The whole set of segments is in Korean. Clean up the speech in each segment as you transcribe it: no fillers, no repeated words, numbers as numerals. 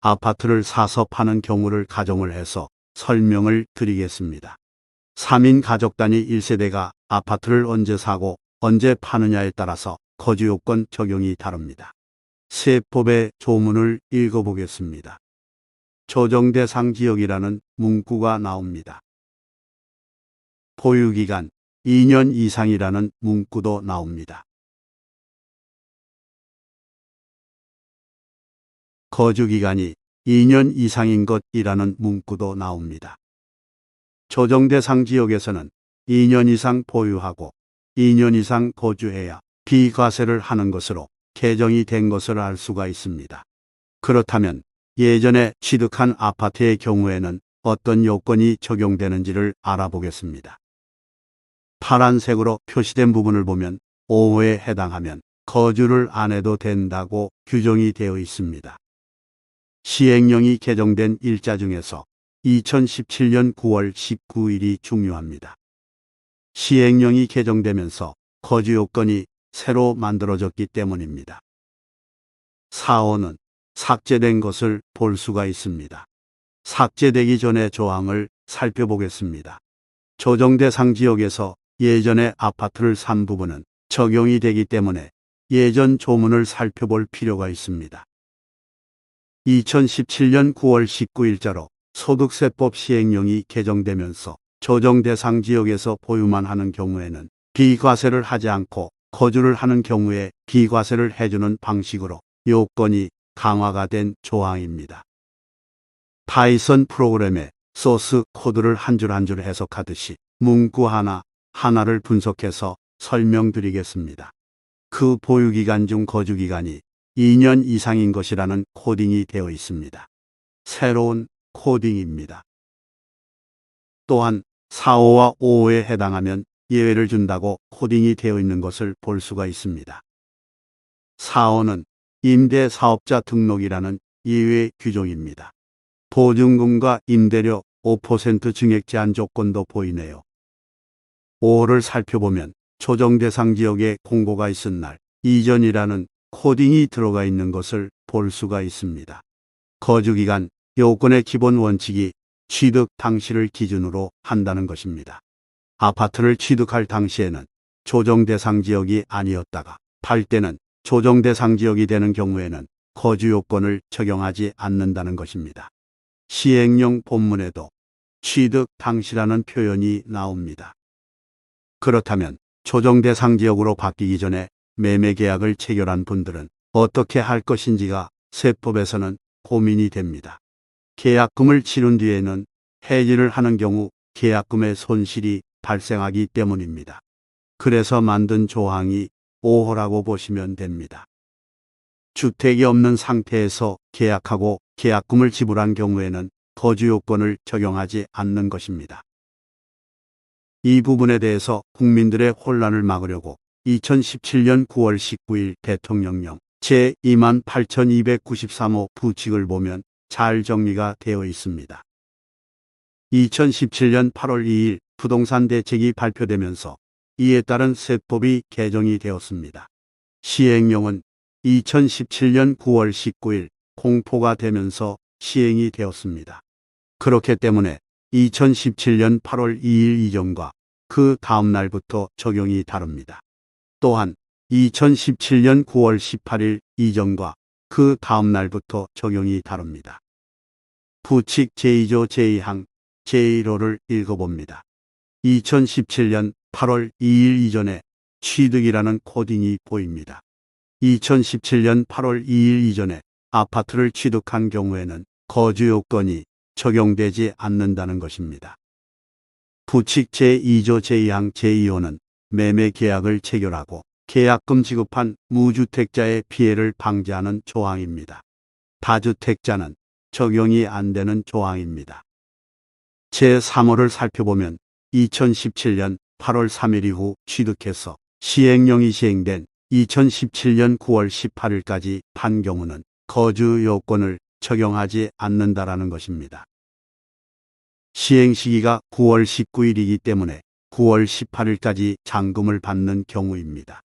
아파트를 사서 파는 경우를 가정을 해서 설명을 드리겠습니다. 3인 가족 단위 1세대가 아파트를 언제 사고 언제 파느냐에 따라서 거주 요건 적용이 다릅니다. 세법의 조문을 읽어보겠습니다. 조정대상 지역이라는 문구가 나옵니다. 보유기간 2년 이상이라는 문구도 나옵니다. 거주기간이 2년 이상인 것이라는 문구도 나옵니다. 조정대상 지역에서는 2년 이상 보유하고 2년 이상 거주해야 비과세를 하는 것으로 개정이 된 것을 알 수가 있습니다. 그렇다면 예전에 취득한 아파트의 경우에는 어떤 요건이 적용되는지를 알아보겠습니다. 파란색으로 표시된 부분을 보면 5호에 해당하면 거주를 안 해도 된다고 규정이 되어 있습니다. 시행령이 개정된 일자 중에서 2017년 9월 19일이 중요합니다. 시행령이 개정되면서 거주 요건이 새로 만들어졌기 때문입니다. 4호는 삭제된 것을 볼 수가 있습니다. 삭제되기 전의 조항을 살펴보겠습니다. 조정대상 지역에서 예전에 아파트를 산 부분은 적용이 되기 때문에 예전 조문을 살펴볼 필요가 있습니다. 2017년 9월 19일자로 소득세법 시행령이 개정되면서 조정대상 지역에서 보유만 하는 경우에는 비과세를 하지 않고 거주를 하는 경우에 비과세를 해주는 방식으로 요건이 강화가 된 조항입니다. 파이썬 프로그램의 소스 코드를 한 줄 한 줄 해석하듯이 문구 하나를 분석해서 설명드리겠습니다. 그 보유기간 중 거주기간이 2년 이상인 것이라는 코딩이 되어 있습니다. 새로운 코딩입니다. 또한 4호와 5호에 해당하면 예외를 준다고 코딩이 되어 있는 것을 볼 수가 있습니다. 4호는 임대사업자 등록이라는 예외 규정입니다. 보증금과 임대료 5% 증액 제한 조건도 보이네요. 5호를 살펴보면 조정대상 지역에 공고가 있은 날 이전이라는 코딩이 들어가 있는 것을 볼 수가 있습니다. 거주기간 요건의 기본 원칙이 취득 당시를 기준으로 한다는 것입니다. 아파트를 취득할 당시에는 조정대상 지역이 아니었다가 팔 때는 조정대상 지역이 되는 경우에는 거주 요건을 적용하지 않는다는 것입니다. 시행령 본문에도 취득 당시라는 표현이 나옵니다. 그렇다면 조정대상 지역으로 바뀌기 전에 매매 계약을 체결한 분들은 어떻게 할 것인지가 세법에서는 고민이 됩니다. 계약금을 치른 뒤에는 해지를 하는 경우 계약금의 손실이 발생하기 때문입니다. 그래서 만든 조항이 5호라고 보시면 됩니다. 주택이 없는 상태에서 계약하고 계약금을 지불한 경우에는 거주 요건을 적용하지 않는 것입니다. 이 부분에 대해서 국민들의 혼란을 막으려고 2017년 9월 19일 대통령령 제28,293호 부칙을 보면 잘 정리가 되어 있습니다. 2017년 8월 2일 부동산 대책이 발표되면서 이에 따른 세법이 개정이 되었습니다. 시행령은 2017년 9월 19일 공포가 되면서 시행이 되었습니다. 그렇기 때문에 2017년 8월 2일 이전과 그 다음 날부터 적용이 다릅니다. 또한 2017년 9월 18일 이전과 그 다음 날부터 적용이 다릅니다. 부칙 제2조 제2항 제1호를 읽어봅니다. 2017년 8월 2일 이전에 취득이라는 코딩이 보입니다. 2017년 8월 2일 이전에 아파트를 취득한 경우에는 거주 요건이 적용되지 않는다는 것입니다. 부칙 제2조 제2항 제2호는 매매 계약을 체결하고 계약금 지급한 무주택자의 피해를 방지하는 조항입니다. 다주택자는 적용이 안 되는 조항입니다. 제3호를 살펴보면 2017년 8월 3일 이후 취득해서 시행령이 시행된 2017년 9월 18일까지 판 경우는 거주 요건을 적용하지 않는다라는 것입니다. 시행 시기가 9월 19일이기 때문에 9월 18일까지 잔금을 받는 경우입니다.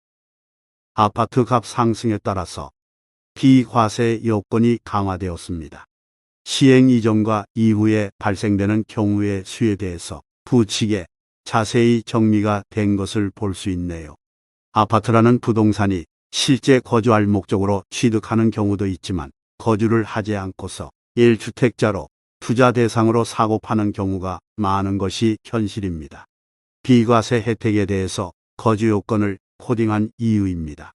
아파트 값 상승에 따라서 비과세 요건이 강화되었습니다. 시행 이전과 이후에 발생되는 경우의 수에 대해서 부칙에 자세히 정리가 된 것을 볼 수 있네요. 아파트라는 부동산이 실제 거주할 목적으로 취득하는 경우도 있지만 거주를 하지 않고서 1주택자로 투자 대상으로 사고 파는 경우가 많은 것이 현실입니다. 비과세 혜택에 대해서 거주 요건을 코딩한 이유입니다.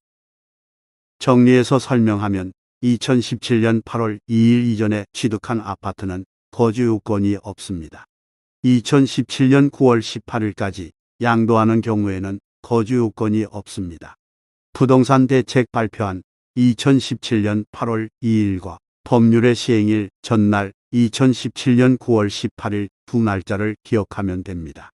정리해서 설명하면 2017년 8월 2일 이전에 취득한 아파트는 거주 요건이 없습니다. 2017년 9월 18일까지 양도하는 경우에는 거주 요건이 없습니다. 부동산 대책 발표한 2017년 8월 2일과 법률의 시행일 전날 2017년 9월 18일 두 날짜를 기억하면 됩니다.